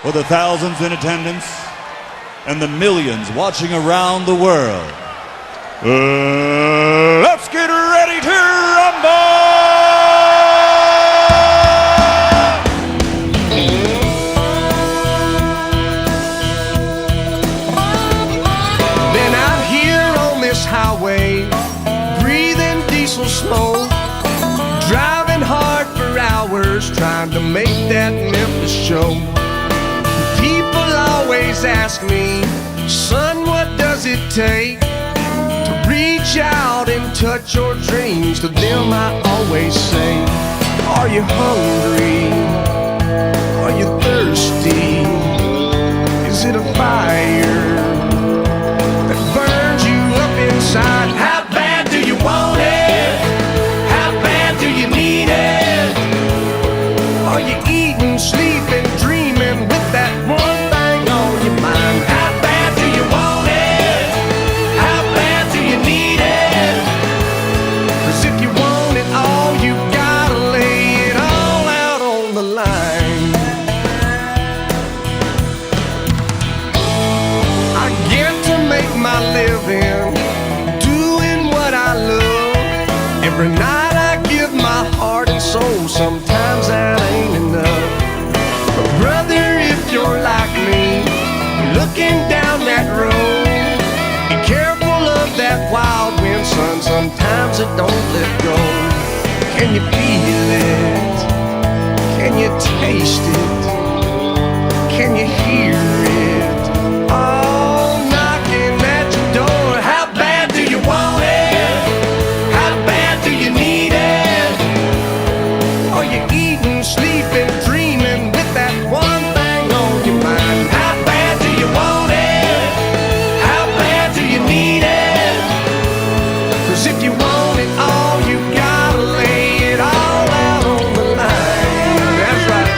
for the thousands in attendance and the millions watching around the world. Let's get ready to rumble! Been out here on this highway, breathing diesel smoke, driving hard for hours, trying to make that Memphis show. People always ask me, son, what does it take to reach out and touch your dreams? To them I always say, are you hungry? Are you thirsty? Is it a fire that burns you up inside? How bad do you want it? How bad do you need it? Are you eating, sleeping, dreaming with that one thing on your mind? How bad do you want it? How bad do you need it? 'Cause if you want it all, you gotta lay it all out on the line. I get to make my living doing what I love. Every night I give my heart and soul. Sometimes that ain't enough. But brother, if you're like me, looking down that road, be careful of that wild wind, son. Sometimes it don't let go. Can you feel it? Can you taste it? Can you hear it? Oh, knocking at your door. How bad do you want it? How bad do you need it? Are you eating, sleeping, dreaming with that one thing on your mind? How bad do you want it? How bad do you need it? 'Cause if you want it all, you gotta lay it all out on the line. That's right.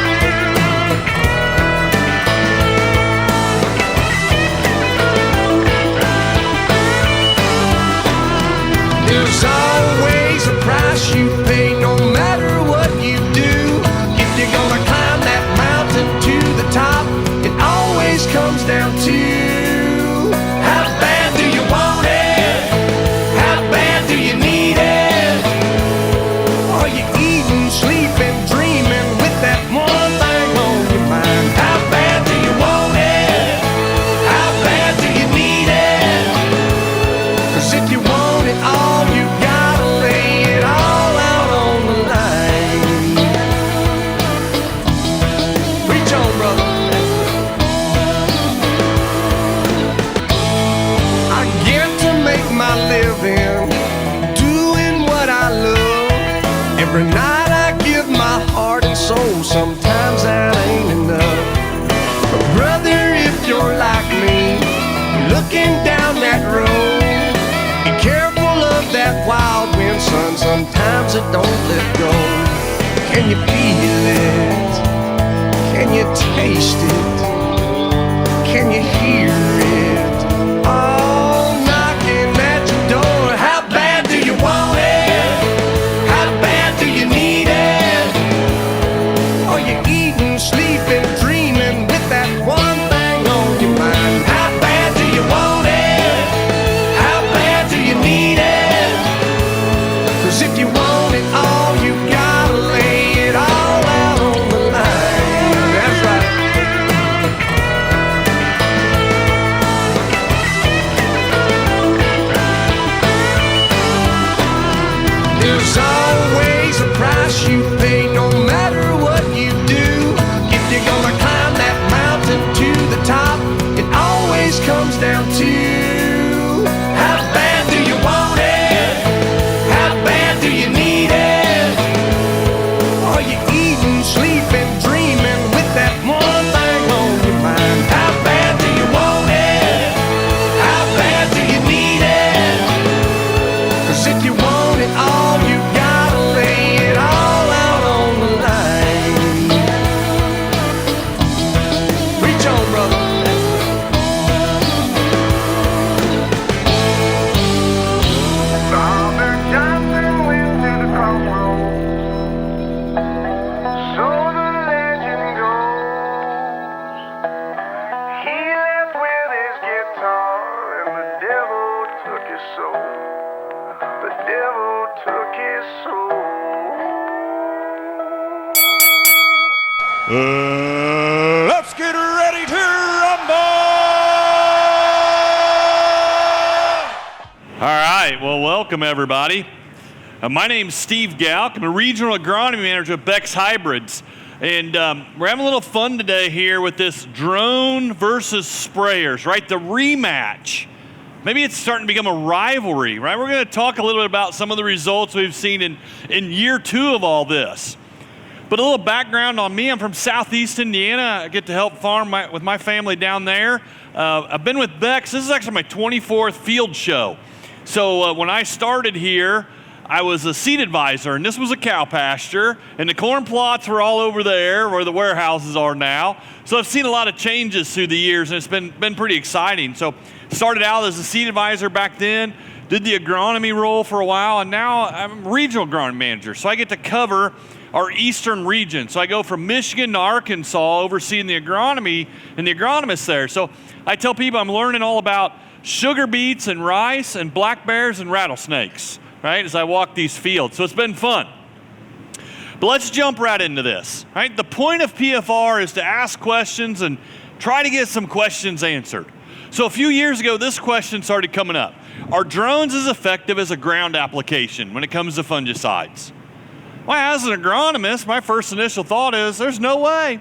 There's always a price you pay, no matter what you do. If you're gonna climb that mountain to the top, it always comes down to how bad do you want it? How bad do you need it? Are you eating, sleeping, dreaming with that one thing on your mind? How bad do you want it? How bad do you need it? 'Cause if you want it all, you gotta lay it all out on the line. Preach on, brother. I get to make my living doing what I love. Every night I give my heart and soul. Sometimes that ain't enough. But brother, if you're like me, looking down that road, be careful of that wild wind, son. Sometimes it don't let go. Can you feel it? Can you taste it? Can you hear it? Oh, knocking at your door. How bad do you want it? How bad do you need it? Are you eating, sleeping, dreaming with that one thing on your mind? How bad do you want it? How bad do you need it? 'Cause if you want it all, you gotta lay it all out on the line. That's right. Let's get ready to rumble! All right, well, welcome everybody. My name's Steve Gauck. I'm a regional agronomy manager at Beck's Hybrids. And we're having a little fun today here with this drone versus sprayers, right? The rematch. Maybe it's starting to become a rivalry, right? We're going to talk a little bit about some of the results we've seen in year 2 of all this. But a little background on me, I'm from Southeast Indiana. I get to help farm with my family down there. I've been with Beck's. This is actually my 24th field show. So when I started here, I was a seed advisor, and this was a cow pasture, and the corn plots were all over there where the warehouses are now. So I've seen a lot of changes through the years, and it's been pretty exciting. So started out as a seed advisor back then, did the agronomy role for a while, and now I'm a regional agronomy manager. So I get to cover our eastern region. So I go from Michigan to Arkansas, overseeing the agronomy and the agronomists there. So I tell people I'm learning all about sugar beets and rice and black bears and rattlesnakes, right, as I walk these fields. So it's been fun. But let's jump right into this, right? The point of PFR is to ask questions and try to get some questions answered. So a few years ago, this question started coming up. Are drones as effective as a ground application when it comes to fungicides? Well, as an agronomist, my first initial thought is there's no way.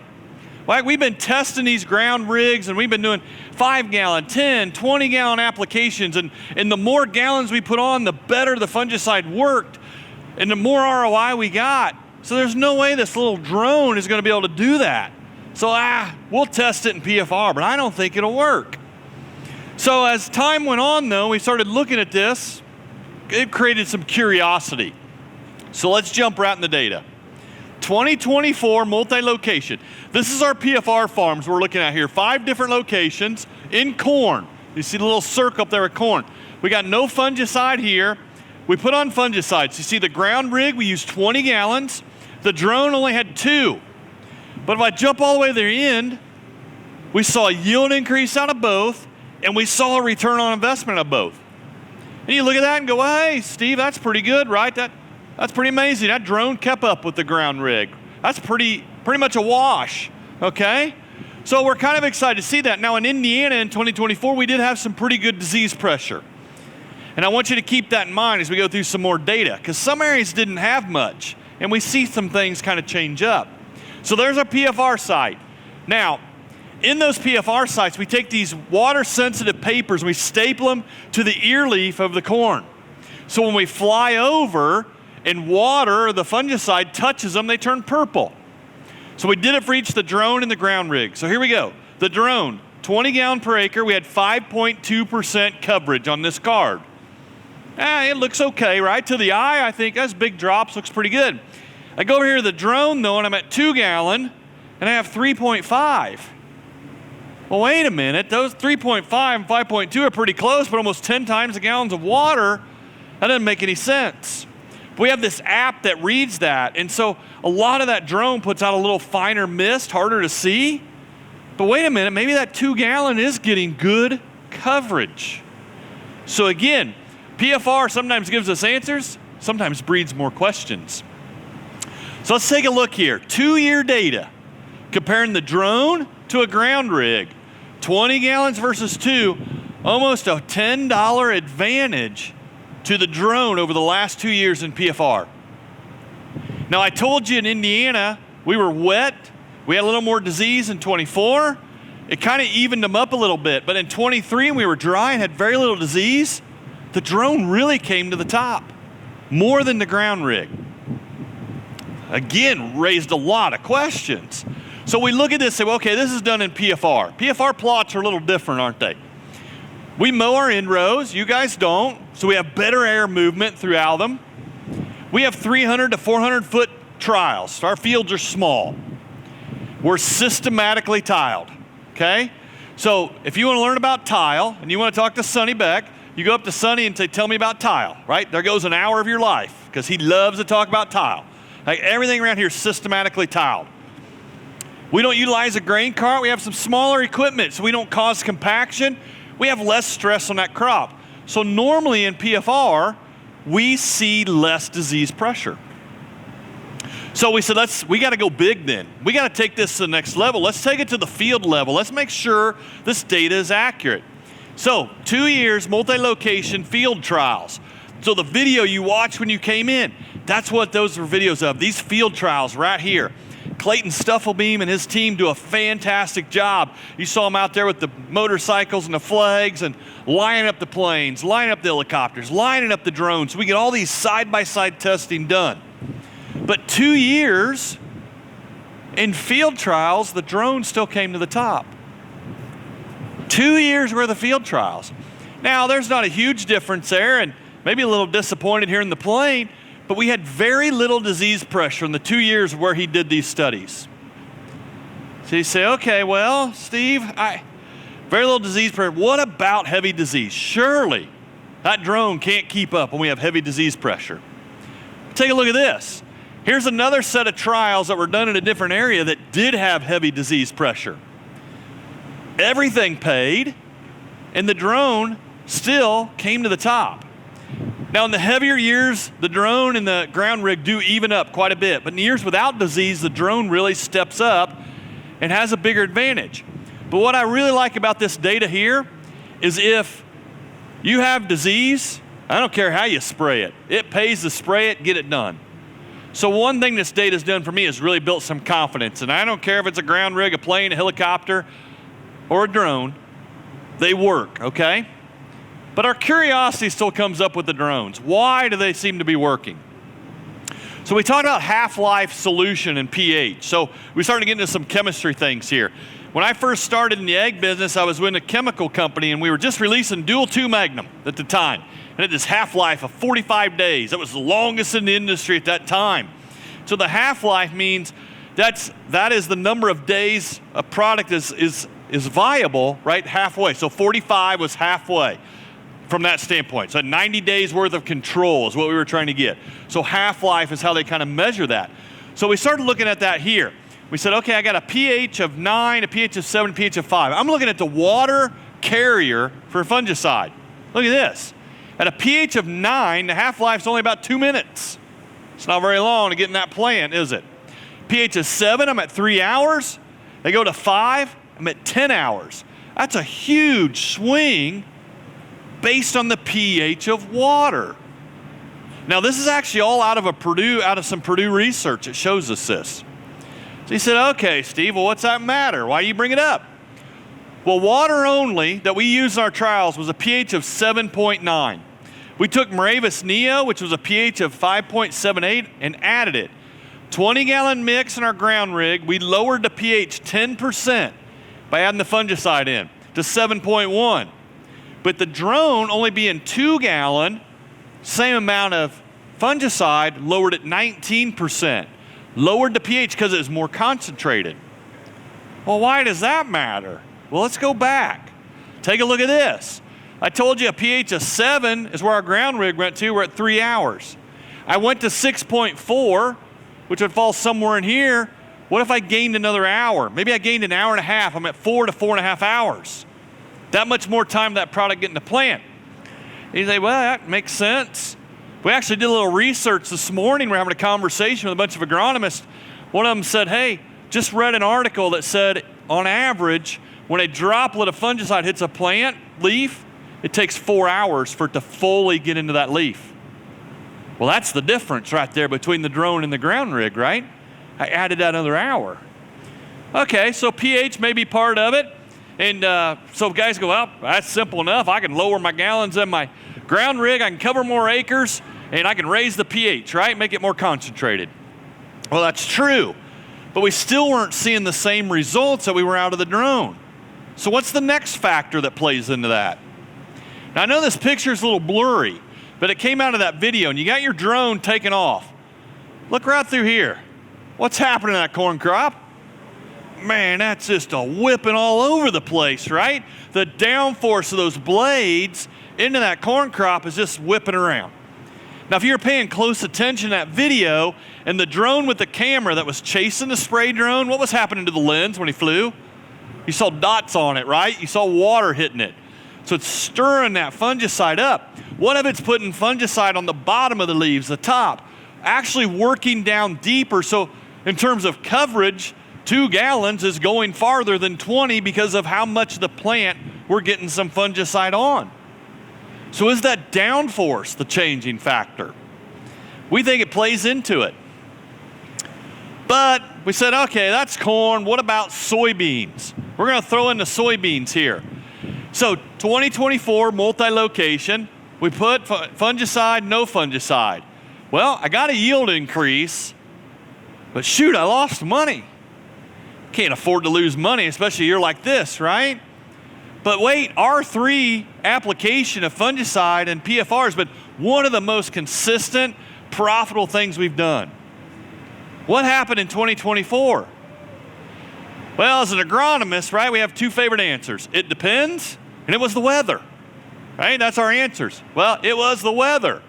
Like, we've been testing these ground rigs, and we've been doing 5-gallon, 10, 20-gallon applications, and the more gallons we put on, the better the fungicide worked, and the more ROI we got. So there's no way this little drone is going to be able to do that. So we'll test it in PFR, but I don't think it'll work. So as time went on, though, we started looking at this. It created some curiosity. So let's jump right in the data. 2024 multi-location. This is our PFR farms we're looking at here. 5 different locations in corn. You see the little circle up there with corn. We got no fungicide here. We put on fungicides. You see the ground rig, we used 20 gallons. The drone only had 2. But if I jump all the way to the end, we saw a yield increase out of both, and we saw a return on investment of both. And you look at that and go, well, hey, Steve, that's pretty good, right? That's pretty amazing. That drone kept up with the ground rig. That's pretty much a wash, okay? So we're kind of excited to see that. Now in Indiana in 2024, we did have some pretty good disease pressure. And I want you to keep that in mind as we go through some more data, because some areas didn't have much, and we see some things kind of change up. So there's our PFR site. Now, in those PFR sites, we take these water-sensitive papers and we staple them to the ear leaf of the corn. So when we fly over and water, the fungicide touches them, they turn purple. So we did it for each the drone and the ground rig. So here we go. The drone, 20 gallon per acre. We had 5.2% coverage on this card. It looks okay, right? To the eye, I think that's big drops, looks pretty good. I go over here to the drone though, and I'm at 2 gallon, and I have 3.5. Well, wait a minute. Those 3.5 and 5.2 are pretty close, but almost 10 times the gallons of water. That doesn't make any sense. We have this app that reads that, and so a lot of that drone puts out a little finer mist, harder to see. But wait a minute, maybe that 2 gallon is getting good coverage. So again, PFR sometimes gives us answers, sometimes breeds more questions. So let's take a look here. 2-year data, comparing the drone to a ground rig. 20 gallons versus 2, almost a $10 advantage to the drone over the last 2 years in PFR. Now I told you in Indiana, we were wet. We had a little more disease in 24. It kind of evened them up a little bit, but in 23 we were dry and had very little disease. The drone really came to the top, more than the ground rig. Again, raised a lot of questions. So we look at this and say, well, okay, this is done in PFR. PFR plots are a little different, aren't they? We mow our end rows, you guys don't, so we have better air movement throughout them. We have 300 to 400 foot trials, so our fields are small. We're systematically tiled, okay? So if you want to learn about tile and you want to talk to Sonny Beck, you go up to Sonny and say, tell me about tile, right? There goes an hour of your life, because he loves to talk about tile. Like, everything around here is systematically tiled. We don't utilize a grain cart. We have some smaller equipment, so we don't cause compaction. We have less stress on that crop. So normally in PFR, we see less disease pressure. So we said, we got to go big then. We got to take this to the next level. Let's take it to the field level. Let's make sure this data is accurate. So 2 years, multi-location field trials. So the video you watched when you came in, that's what those are videos of. These field trials right here. Clayton Stufflebeam and his team do a fantastic job. You saw them out there with the motorcycles and the flags and lining up the planes, lining up the helicopters, lining up the drones. So we get all these side-by-side testing done. But 2 years in field trials, the drone still came to the top. 2 years worth of field trials. Now, there's not a huge difference there, and maybe a little disappointed here in the plane, but we had very little disease pressure in the 2 years where he did these studies. So you say, okay, well, Steve, very little disease pressure. What about heavy disease? Surely that drone can't keep up when we have heavy disease pressure. Take a look at this. Here's another set of trials that were done in a different area that did have heavy disease pressure. Everything paid, and the drone still came to the top. Now, in the heavier years, the drone and the ground rig do even up quite a bit. But in the years without disease, the drone really steps up and has a bigger advantage. But what I really like about this data here is if you have disease, I don't care how you spray it. It pays to spray it, get it done. So one thing this data's done for me is really built some confidence. And I don't care if it's a ground rig, a plane, a helicopter, or a drone, they work, okay? But our curiosity still comes up with the drones. Why do they seem to be working? So we talked about half-life, solution, and pH. So we started getting into some chemistry things here. When I first started in the ag business, I was with a chemical company, and we were just releasing Dual 2 Magnum at the time. And it had this half-life of 45 days. That was the longest in the industry at that time. So the half-life means that is the number of days a product is viable, right, halfway. So 45 was halfway from that standpoint. So 90 days worth of control is what we were trying to get. So half-life is how they kind of measure that. So we started looking at that here. We said, okay, I got a pH of 9, a pH of 7, a pH of 5. I'm looking at the water carrier for fungicide. Look at this. At a pH of 9, the half-life is only about 2 minutes. It's not very long to get in that plant, is it? pH of 7, I'm at 3 hours. They go to 5, I'm at 10 hours. That's a huge swing based on the pH of water. Now, this is actually all out of some Purdue research that shows us this. So he said, okay, Steve, well, what's that matter? Why do you bring it up? Well, water only that we used in our trials was a pH of 7.9. We took Moravis Neo, which was a pH of 5.78, and added it. 20-gallon mix in our ground rig, we lowered the pH 10% by adding the fungicide in to 7.1. But the drone, only being 2-gallon, same amount of fungicide, lowered it 19%. Lowered the pH because it was more concentrated. Well, why does that matter? Well, let's go back. Take a look at this. I told you a pH of 7 is where our ground rig went to. We're at 3 hours. I went to 6.4, which would fall somewhere in here. What if I gained another hour? Maybe I gained an hour and a half. I'm at 4 to 4.5 hours. That much more time that product getting to plant. And you say, well, that makes sense. We actually did a little research this morning. We're having a conversation with a bunch of agronomists. One of them said, hey, just read an article that said, on average, when a droplet of fungicide hits a plant leaf, it takes 4 hours for it to fully get into that leaf. Well, that's the difference right there between the drone and the ground rig, right? I added that another hour. Okay, so pH may be part of it. And so guys go, well, that's simple enough. I can lower my gallons in my ground rig. I can cover more acres, and I can raise the pH, right? Make it more concentrated. Well, that's true. But we still weren't seeing the same results that we were out of the drone. So what's the next factor that plays into that? Now, I know this picture is a little blurry, but it came out of that video, and you got your drone taken off. Look right through here. What's happening to that corn crop? Man, that's just a whipping all over the place, right? The downforce of those blades into that corn crop is just whipping around. Now, if you were paying close attention to that video and the drone with the camera that was chasing the spray drone, what was happening to the lens when he flew? You saw dots on it, right? You saw water hitting it. So it's stirring that fungicide up. What if it's putting fungicide on the bottom of the leaves, the top? actually working down deeper. So in terms of coverage, 2 gallons is going farther than 20 because of how much the plant we're getting some fungicide on. So is that downforce the changing factor? We think it plays into it. But we said, okay, that's corn. What about soybeans? We're going to throw in the soybeans here. So 2024 multi-location, we put fungicide, no fungicide. Well, I got a yield increase, but shoot, I lost money. Can't afford to lose money, especially a year like this, right? But wait, R3 application of fungicide and PFR has been one of the most consistent, profitable things we've done. What happened in 2024? Well, as an agronomist, right, we have 2 favorite answers. It depends, and it was the weather, right? That's our answers. Well, it was the weather.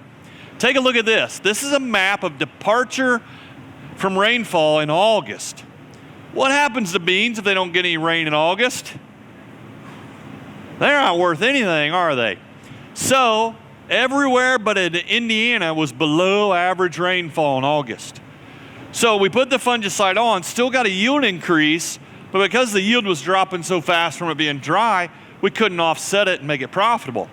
Take a look at this. This is a map of departure from rainfall in August. What happens to beans if they don't get any rain in August? They're not worth anything, are they? So everywhere but in Indiana was below average rainfall in August. So we put the fungicide on, still got a yield increase, but because the yield was dropping so fast from it being dry, we couldn't offset it and make it profitable.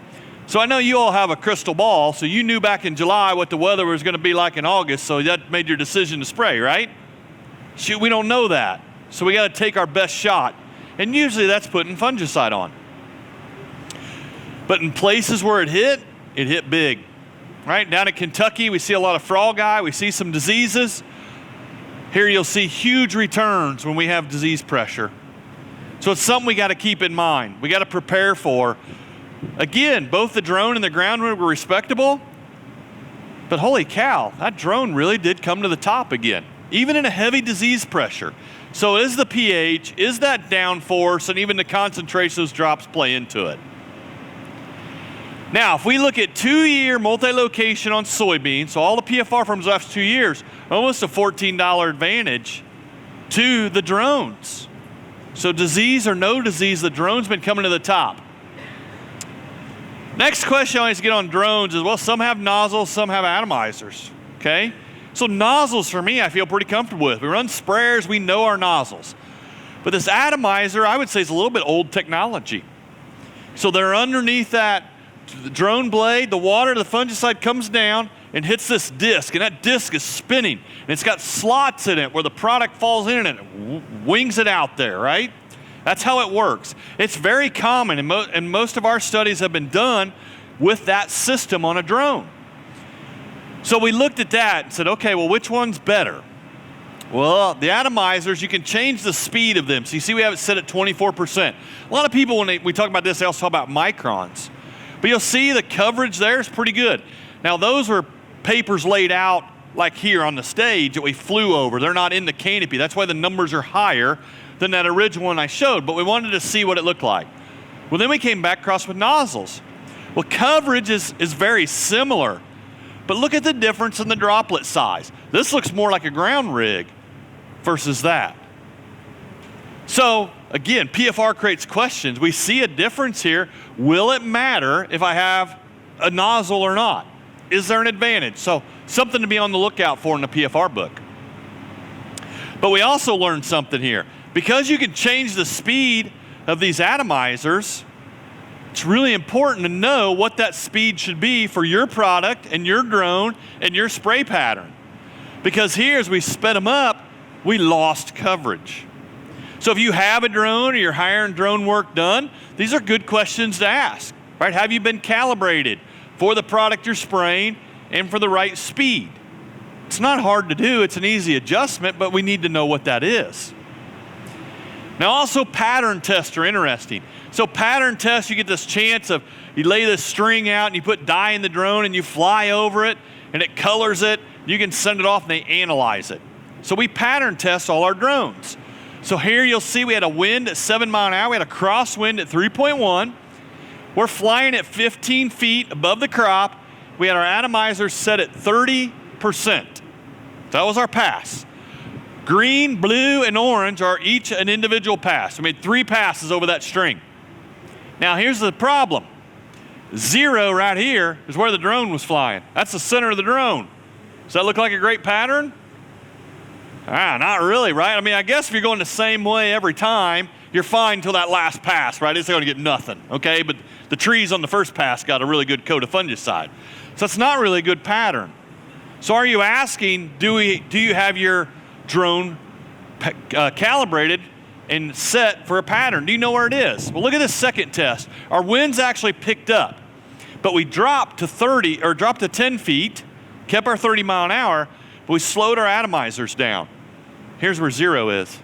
So I know you all have a crystal ball, so you knew back in July what the weather was going to be like in August, so that made your decision to spray, right? Shoot, we don't know that. So we got to take our best shot. And usually that's putting fungicide on. But in places where it hit big. Right? Down in Kentucky, we see a lot of frog eye. We see some diseases. Here you'll see huge returns when we have disease pressure. So it's something we got to keep in mind. We got to prepare for. Again, both the drone and the ground root were respectable. But holy cow, that drone really did come to the top again, even in a heavy disease pressure. So is the pH, is that downforce, and even the concentration of those drops play into it. Now, if we look at 2-year multi-location on soybeans, so all the PFR from the last 2 years, almost a $14 advantage to the drones. So disease or no disease, the drone's been coming to the top. Next question I always get on drones is, well, some have nozzles, some have atomizers, okay? So nozzles, for me, I feel pretty comfortable with. We run sprayers, we know our nozzles. But this atomizer, I would say, is a little bit old technology. So they're underneath that drone blade, the water, the fungicide comes down and hits this disc, and that disc is spinning, and it's got slots in it where the product falls in and it wings it out there, right? That's how it works. It's very common, and most of our studies have been done with that system on a drone. So we looked at that and said, okay, well, which one's better? Well, the atomizers, you can change the speed of them. So you see we have it set at 24%. A lot of people, when we talk about this, they also talk about microns. But you'll see the coverage there is pretty good. Now, those were papers laid out like here on the stage that we flew over. They're not in the canopy. That's why the numbers are higher than that original one I showed. But we wanted to see what it looked like. Well, then we came back across with nozzles. Well, coverage is very similar. But look at the difference in the droplet size. This looks more like a ground rig versus that. So, again, PFR creates questions. We see a difference here. Will it matter if I have a nozzle or not? Is there an advantage? So, something to be on the lookout for in the PFR book. But we also learned something here. Because you can change the speed of these atomizers, it's really important to know what that speed should be for your product and your drone and your spray pattern. Because here, as we sped them up, we lost coverage. So if you have a drone or you're hiring drone work done, these are good questions to ask, right? Have you been calibrated for the product you're spraying and for the right speed? It's not hard to do. It's an easy adjustment, but we need to know what that is. Now also pattern tests are interesting. So pattern tests, you get this chance of, you lay this string out and you put dye in the drone and you fly over it and it colors it. You can send it off and they analyze it. So we pattern test all our drones. So here you'll see we had a wind at 7 miles an hour. We had a crosswind at 3.1. We're flying at 15 feet above the crop. We had our atomizers set at 30%. That was our pass. Green, blue, and orange are each an individual pass. We made 3 passes over that string. Now here's the problem. 0 right here is where the drone was flying. That's the center of the drone. Does that look like a great pattern? Not really, right? I mean, I guess if you're going the same way every time, you're fine until that last pass, right? It's going to get nothing, okay? But the trees on the first pass got a really good coat of fungicide. So it's not really a good pattern. So are you asking, do you have your drone calibrated and set for a pattern? Do you know where it is? Well, look at this second test. Our winds actually picked up, but we dropped to 10 feet, kept our 30 mile an hour, but we slowed our atomizers down. Here's where 0 is.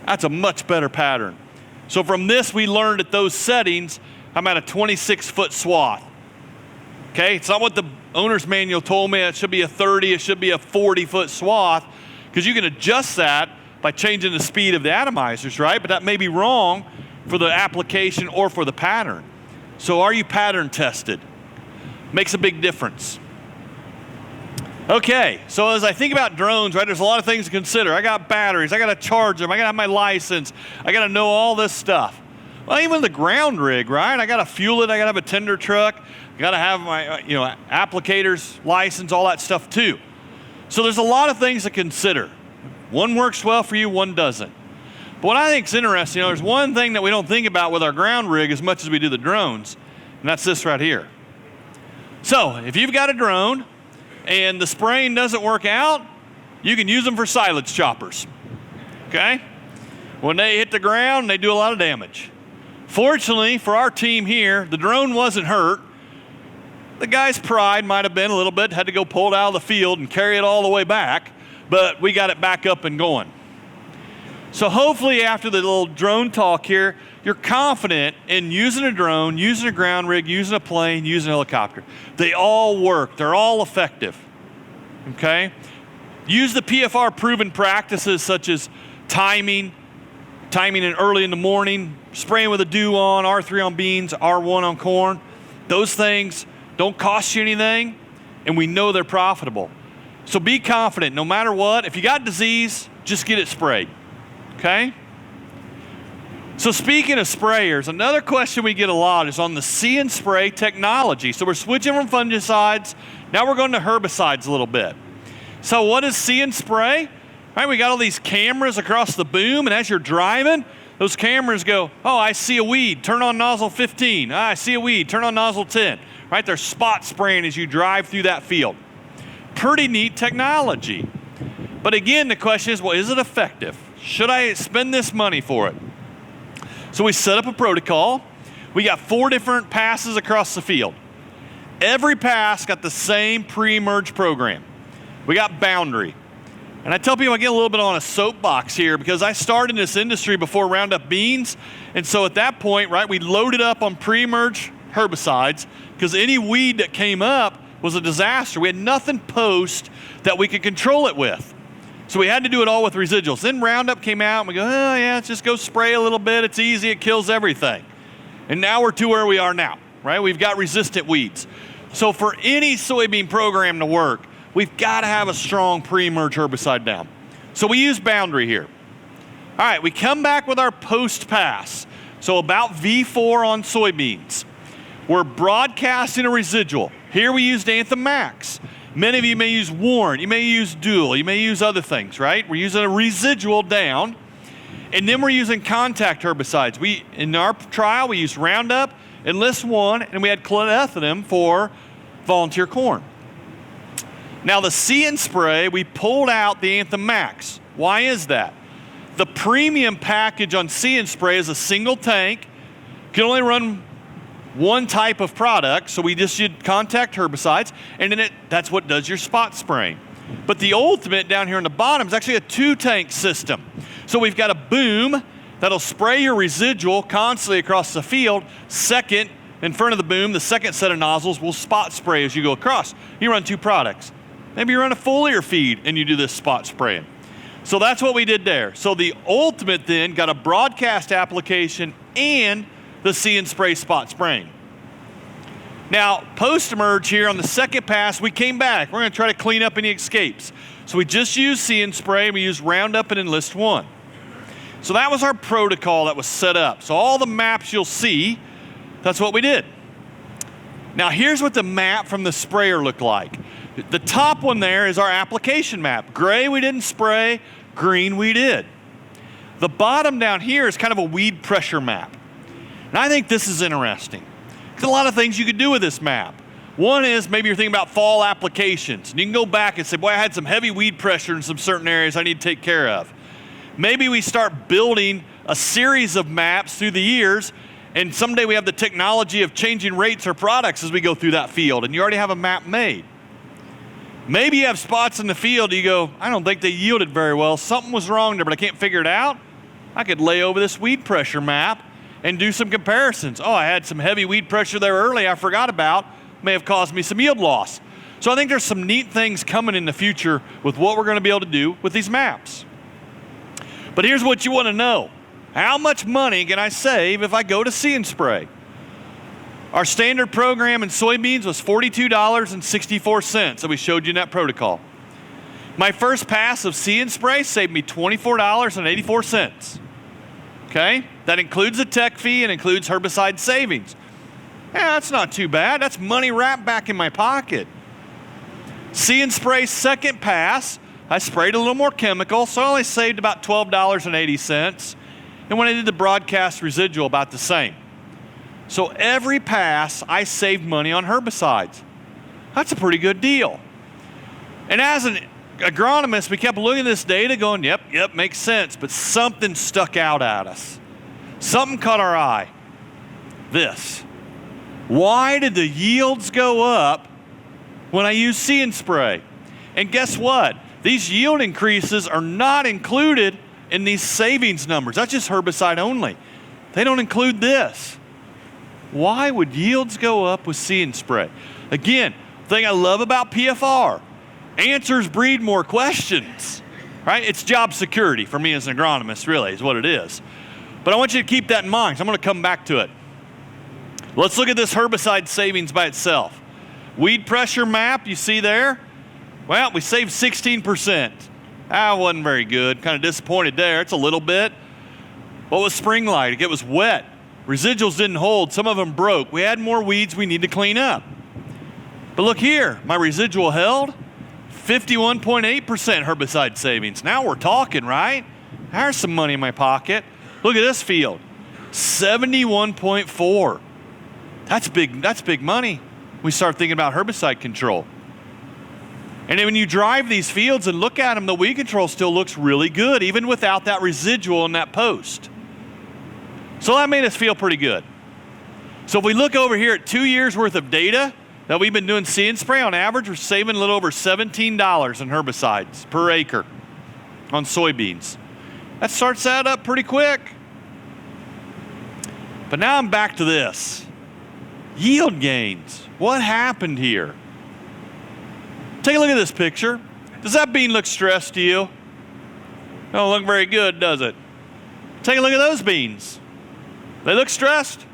That's a much better pattern. So from this, we learned at those settings, I'm at a 26-foot swath. Okay, it's not what the owner's manual told me. It should be a 30, it should be a 40-foot swath, because you can adjust that by changing the speed of the atomizers, right? But that may be wrong for the application or for the pattern. So are you pattern tested? Makes a big difference. Okay, so as I think about drones, right, there's a lot of things to consider. I got batteries, I got to charge them, I got to have my license, I got to know all this stuff. Well, even the ground rig, right? I got to fuel it, I got to have a tender truck, I got to have my applicator's license, all that stuff too. So there's a lot of things to consider. One works well for you, one doesn't. But what I think is interesting, there's one thing that we don't think about with our ground rig as much as we do the drones, and that's this right here. So if you've got a drone and the spraying doesn't work out, you can use them for silage choppers, okay? When they hit the ground, they do a lot of damage. Fortunately for our team here, the drone wasn't hurt. The guy's pride might have been a little bit, had to go pull it out of the field and carry it all the way back, but we got it back up and going. So hopefully after the little drone talk here, you're confident in using a drone, using a ground rig, using a plane, using a helicopter. They all work, they're all effective, okay? Use the PFR Proven Practices such as timing in early in the morning, spraying with a dew on, R3 on beans, R1 on corn. Those things don't cost you anything, and we know they're profitable. So be confident, no matter what. If you got disease, just get it sprayed, okay? So speaking of sprayers, another question we get a lot is on the See and Spray technology. So we're switching from fungicides, now we're going to herbicides a little bit. So what is See and Spray? All right, we got all these cameras across the boom, and as you're driving, those cameras go, oh, I see a weed, turn on nozzle 15. I see a weed, turn on nozzle 10. Right, they're spot spraying as you drive through that field. Pretty neat technology. But again, the question is, well, is it effective? Should I spend this money for it? So we set up a protocol. We got 4 different passes across the field. Every pass got the same pre-emerge program. We got boundary. And I tell people I get a little bit on a soapbox here because I started in this industry before Roundup beans. And so at that point, right, we loaded up on pre-emerge herbicides because any weed that came up was a disaster. We had nothing post that we could control it with. So we had to do it all with residuals. Then Roundup came out and we go, oh yeah, let's just go spray a little bit. It's easy, it kills everything. And now we're to where we are now, right? We've got resistant weeds. So for any soybean program to work, we've got to have a strong pre-emerge herbicide down. So we use boundary here. All right, we come back with our post-pass. So about V4 on soybeans. We're broadcasting a residual. Here we used Anthem Max. Many of you may use Warren, you may use Dual, you may use other things, right? We're using a residual down, and then we're using contact herbicides. In our trial, we used Roundup, Enlist 1, and we had clethodim for volunteer corn. Now the See and Spray, we pulled out the Anthem Max. Why is that? The premium package on See and Spray is a single tank, can only run one type of product, so we just did contact herbicides, and then that's what does your spot spraying. But the ultimate down here on the bottom is actually a 2-tank system. So we've got a boom that'll spray your residual constantly across the field. Second, in front of the boom, the second set of nozzles will spot spray as you go across. You run 2 products. Maybe you run a foliar feed and you do this spot spraying. So that's what we did there. So the ultimate then got a broadcast application and the See and Spray spot spraying. Now, post-emerge here on the second pass, we came back. We're going to try to clean up any escapes. So we just used See and Spray, and we used Roundup and Enlist 1. So that was our protocol that was set up. So all the maps you'll see, that's what we did. Now here's what the map from the sprayer looked like. The top one there is our application map. Gray we didn't spray, green we did. The bottom down here is kind of a weed pressure map. And I think this is interesting. There's a lot of things you could do with this map. One is maybe you're thinking about fall applications. And you can go back and say, boy, I had some heavy weed pressure in some certain areas I need to take care of. Maybe we start building a series of maps through the years, and someday we have the technology of changing rates or products as we go through that field, and you already have a map made. Maybe you have spots in the field you go, I don't think they yielded very well. Something was wrong there, but I can't figure it out. I could lay over this weed pressure map and do some comparisons. Oh, I had some heavy weed pressure there early I forgot about. May have caused me some yield loss. So I think there's some neat things coming in the future with what we're going to be able to do with these maps. But here's what you want to know. How much money can I save if I go to See and Spray? Our standard program in soybeans was $42.64 that we showed you in that protocol. My first pass of See and Spray saved me $24.84. Okay? That includes the tech fee and includes herbicide savings. Yeah, that's not too bad. That's money right back in my pocket. See and Spray second pass, I sprayed a little more chemical, so I only saved about $12.80. And when I did the broadcast residual, about the same. So every pass, I saved money on herbicides. That's a pretty good deal. And as an agronomist, we kept looking at this data going, yep, makes sense, but something stuck out at us. Something caught our eye. This. Why did the yields go up when I use See and Spray? And guess what? These yield increases are not included in these savings numbers. That's just herbicide only. They don't include this. Why would yields go up with See and Spray? Again, the thing I love about PFR, answers breed more questions, right? It's job security for me as an agronomist, really, is what it is. But I want you to keep that in mind, so I'm going to come back to it. Let's look at this herbicide savings by itself. Weed pressure map, you see there? Well, we saved 16%. That wasn't very good. Kind of disappointed there. It's a little bit. What was spring like? It was wet. Residuals didn't hold. Some of them broke. We had more weeds we need to clean up. But look here. My residual held 51.8% herbicide savings. Now we're talking, right? There's some money in my pocket. Look at this field. 71.4. That's big money. We start thinking about herbicide control. And then when you drive these fields and look at them, the weed control still looks really good, even without that residual in that post. So that made us feel pretty good. So if we look over here at 2 years worth of data that we've been doing See and Spray, on average, we're saving a little over $17 in herbicides per acre on soybeans. That starts that up pretty quick. But now I'm back to this. Yield gains. What happened here? Take a look at this picture. Does that bean look stressed to you? Don't look very good, does it? Take a look at those beans. They look stressed?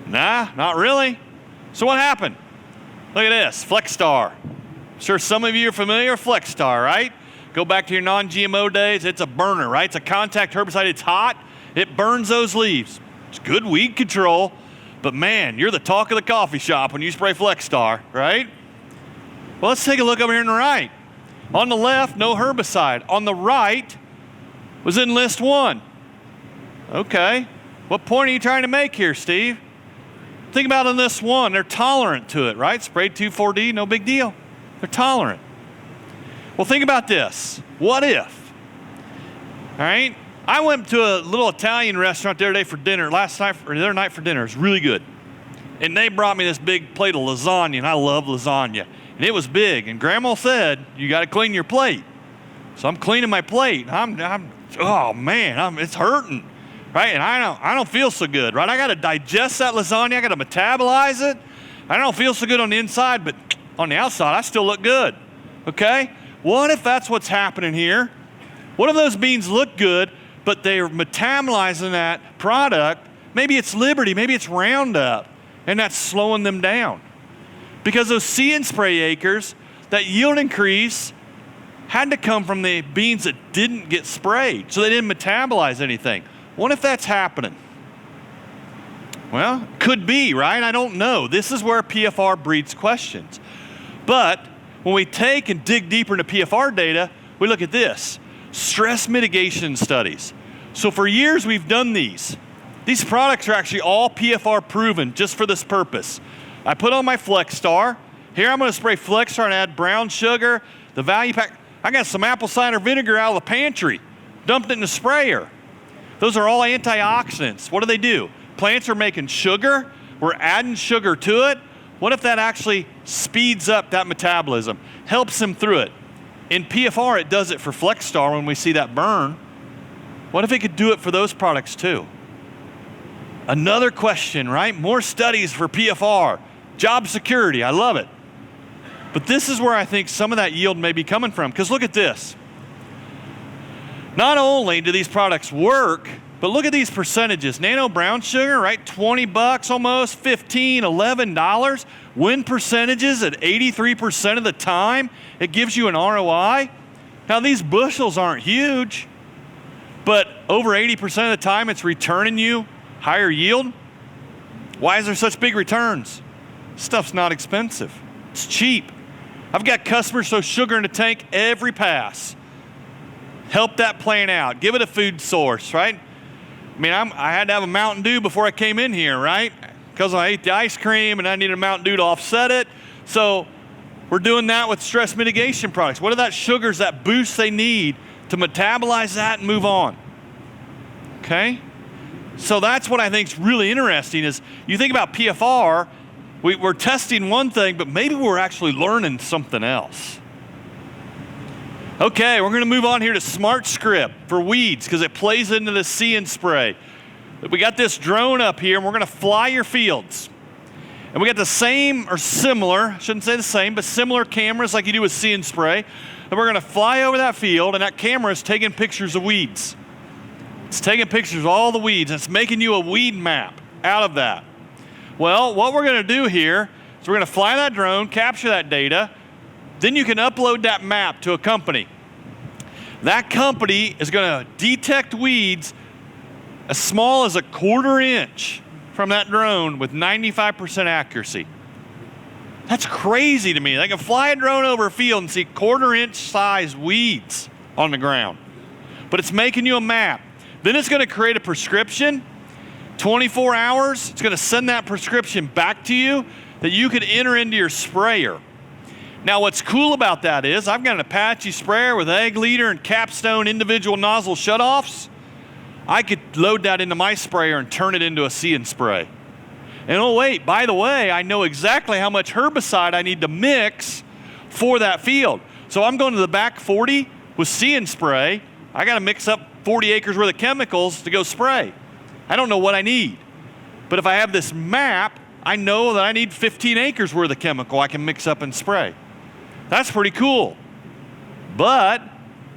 Nah, not really. So what happened? Look at this, FlexStar. I'm sure some of you are familiar with FlexStar, right? Go back to your non-GMO days, it's a burner, right? It's a contact herbicide, it's hot, it burns those leaves. It's good weed control, but man, you're the talk of the coffee shop when you spray FlexStar, right? Well, let's take a look over here on the right. On the left, no herbicide. On the right was in list 1. Okay, what point are you trying to make here, Steve? Think about in list 1, they're tolerant to it, right? Sprayed 2,4-D, no big deal. They're tolerant. Well, think about this. What if? All right, I went to a little Italian restaurant the other day for dinner, the other night for dinner. It was really good. And they brought me this big plate of lasagna, and I love lasagna. And it was big, and Grandma said, you got to clean your plate. So I'm cleaning my plate. Oh man, it's hurting, right? And I don't feel so good, right? I got to digest that lasagna. I got to metabolize it. I don't feel so good on the inside, but on the outside, I still look good, okay? What if that's what's happening here? What if those beans look good, but they're metabolizing that product? Maybe it's Liberty, maybe it's Roundup, and that's slowing them down. Because those See and Spray acres, that yield increase had to come from the beans that didn't get sprayed, so they didn't metabolize anything. What if that's happening? Well, could be, right? I don't know. This is where PFR breeds questions. But when we take and dig deeper into PFR data, we look at this, stress mitigation studies. So for years we've done these. These products are actually all PFR proven just for this purpose. I put on my Flex Star. Here I'm gonna spray Flex Star and add brown sugar, the value pack. I got some apple cider vinegar out of the pantry, dumped it in the sprayer. Those are all antioxidants. What do? Plants are making sugar, we're adding sugar to it. What if that actually speeds up that metabolism, helps them through it? In PFR, it does it for Flex Star when we see that burn. What if it could do it for those products too? Another question, right? More studies for PFR. Job security, I love it. But this is where I think some of that yield may be coming from, because look at this. Not only do these products work, but look at these percentages. Nano brown sugar, right? 20 bucks almost, 15, $11. Win percentages at 83% of the time. It gives you an ROI. Now these bushels aren't huge, but over 80% of the time it's returning you higher yield. Why is there such big returns? Stuff's not expensive. It's cheap. I've got customers throw sugar in the tank every pass. Help that plant out. Give it a food source, right? I mean, I had to have a Mountain Dew before I came in here, right? Because I ate the ice cream and I needed a Mountain Dew to offset it. So we're doing that with stress mitigation products. What are that sugars, that boost they need to metabolize that and move on? Okay? So that's what I think is really interesting is you think about PFR, we're testing one thing, but maybe we're actually learning something else. Okay, we're gonna move on here to Smart Script for weeds because it plays into the See and Spray. We got this drone up here and we're gonna fly your fields. And we got the same or similar, I shouldn't say the same, but similar cameras like you do with See and Spray. And we're gonna fly over that field and that camera is taking pictures of weeds. It's taking pictures of all the weeds and it's making you a weed map out of that. Well, what we're gonna do here is we're gonna fly that drone, capture that data, then you can upload that map to a company. That company is gonna detect weeds as small as a 1/4 inch from that drone with 95% accuracy. That's crazy to me. They can fly a drone over a field and see 1/4 inch size weeds on the ground. But it's making you a map. Then it's gonna create a prescription, 24 hours, it's gonna send that prescription back to you that you can enter into your sprayer. Now what's cool about that is I've got an Apache sprayer with egg leader and capstone individual nozzle shutoffs. I could load that into my sprayer and turn it into a See and Spray. And oh wait, by the way, I know exactly how much herbicide I need to mix for that field. So I'm going to the back 40 with See and Spray. I gotta mix up 40 acres worth of chemicals to go spray. I don't know what I need. But if I have this map, I know that I need 15 acres worth of chemical I can mix up and spray. That's pretty cool. But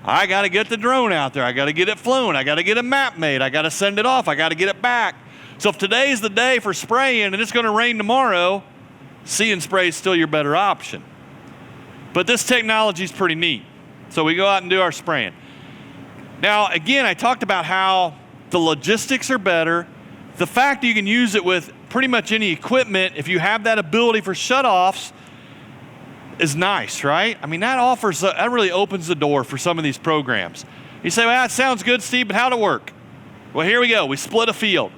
I gotta get the drone out there. I gotta get it flown. I gotta get a map made. I gotta send it off. I gotta get it back. So if today's the day for spraying and it's gonna rain tomorrow, See and Spray is still your better option. But this technology is pretty neat. So we go out and do our spraying. Now, again, I talked about how the logistics are better. The fact that you can use it with pretty much any equipment, if you have that ability for shutoffs, is nice, right? I mean, that really opens the door for some of these programs. You say, well, that sounds good, Steve, but how'd it work? Well, here we go. We split a field.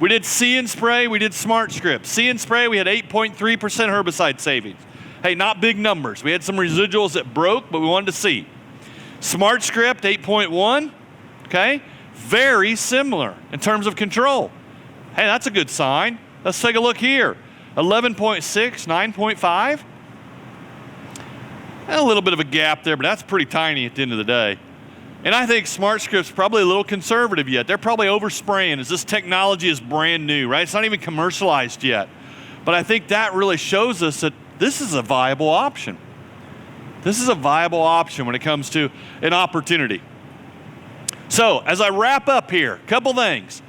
We did See and Spray, we did Smart Script. See and Spray, we had 8.3% herbicide savings. Hey, not big numbers. We had some residuals that broke, but we wanted to see. Smart Script, 8.1, okay? Very similar in terms of control. Hey, that's a good sign. Let's take a look here. 11.6, 9.5. A little bit of a gap there, but that's pretty tiny at the end of the day. And I think Smart Script's probably a little conservative yet. They're probably overspraying as this technology is brand new, right? It's not even commercialized yet. But I think that really shows us that this is a viable option. This is a viable option when it comes to an opportunity. So as I wrap up here, a couple things.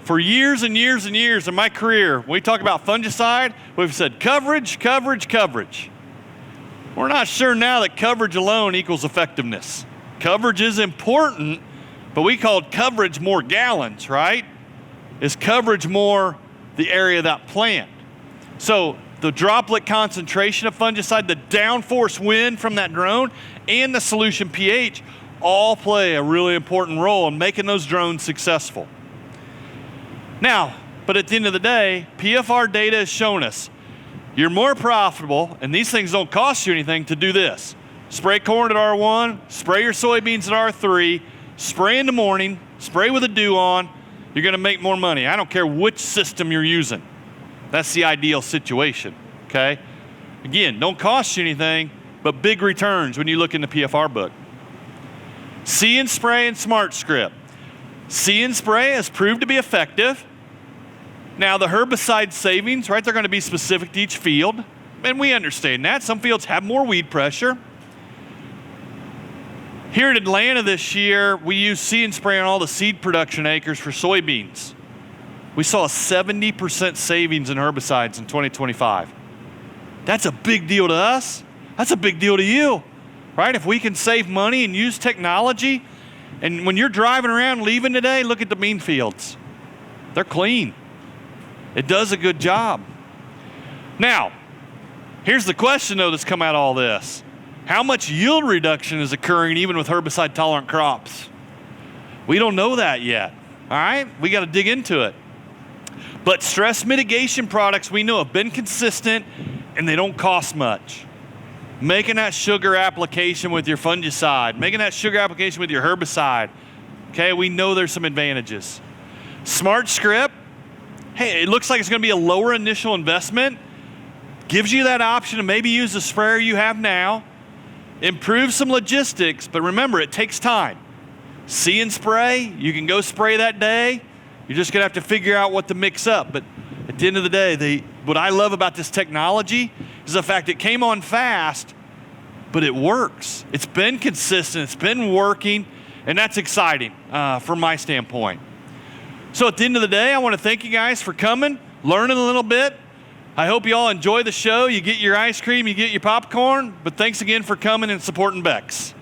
For years and years and years in my career, when we talk about fungicide, we've said coverage, coverage, coverage. We're not sure now that coverage alone equals effectiveness. Coverage is important, but we called coverage more gallons, right? Is coverage more the area of that plant? So the droplet concentration of fungicide, the downforce wind from that drone, and the solution pH all play a really important role in making those drones successful. Now, but at the end of the day, PFR data has shown us you're more profitable, and these things don't cost you anything, to do this. Spray corn at R1, spray your soybeans at R3, spray in the morning, spray with a dew on. You're gonna make more money. I don't care which system you're using. That's the ideal situation, okay? Again, don't cost you anything, but big returns when you look in the PFR book. See and Spray and Smart Script. See and Spray has proved to be effective. Now the herbicide savings, right, they're gonna be specific to each field, and we understand that. Some fields have more weed pressure. Here in Atlanta this year, we used See and Spray on all the seed production acres for soybeans. We saw a 70% savings in herbicides in 2025. That's a big deal to us. That's a big deal to you, right? If we can save money and use technology, and when you're driving around leaving today, look at the bean fields. They're clean. It does a good job. Now, here's the question though that's come out of all this. How much yield reduction is occurring even with herbicide tolerant crops? We don't know that yet, all right? We gotta dig into it. But stress mitigation products we know have been consistent and they don't cost much. Making that sugar application with your fungicide, making that sugar application with your herbicide, okay, we know there's some advantages. Smart Script, hey, it looks like it's gonna be a lower initial investment, gives you that option to maybe use the sprayer you have now, improve some logistics, but remember, it takes time. See and Spray, you can go spray that day. You're just gonna have to figure out what to mix up. But at the end of the day, what I love about this technology is the fact it came on fast, but it works. It's been consistent, it's been working, and that's exciting from my standpoint. So at the end of the day, I wanna thank you guys for coming, learning a little bit. I hope you all enjoy the show. You get your ice cream, you get your popcorn, but thanks again for coming and supporting Beck's.